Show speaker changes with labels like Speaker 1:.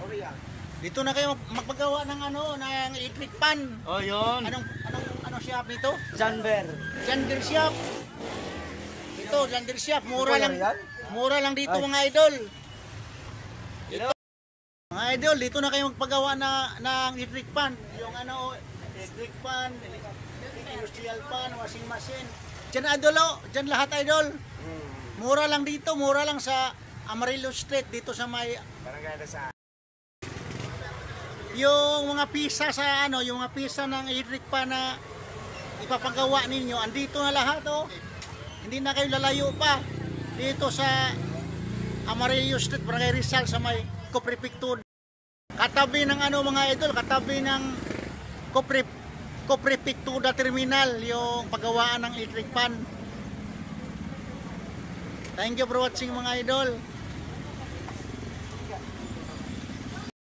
Speaker 1: Okay yan.
Speaker 2: Dito na kayo magpagawa ng ng electric pan.
Speaker 1: Oh, yun.
Speaker 2: Anong shop nito?
Speaker 1: Janber.
Speaker 2: Jander shop. Ito, Jander shop. Mura lang.
Speaker 1: yan?
Speaker 2: Mura lang dito mga idol. Ito. Mga idol, dito na kayo magpagawa ng electric pan. Yung electric pan, industrial pan, washing machine. Diyan idol, diyan lahat idol. Mura lang dito, mura lang sa Amarillo Street dito sa may
Speaker 1: Barangay sa
Speaker 2: yung mga pisa sa yung mga pisa ng electric pan na ipapagawa ninyo, andito na lahat Hindi na kayo lalayo pa dito sa Amarillo Street, Barangay Rizal sa may Coprefectura. Katabi ng mga idol, katabi ng Coprefectura Terminal yung paggawaan ng electric pan. Thank you for watching mga idol.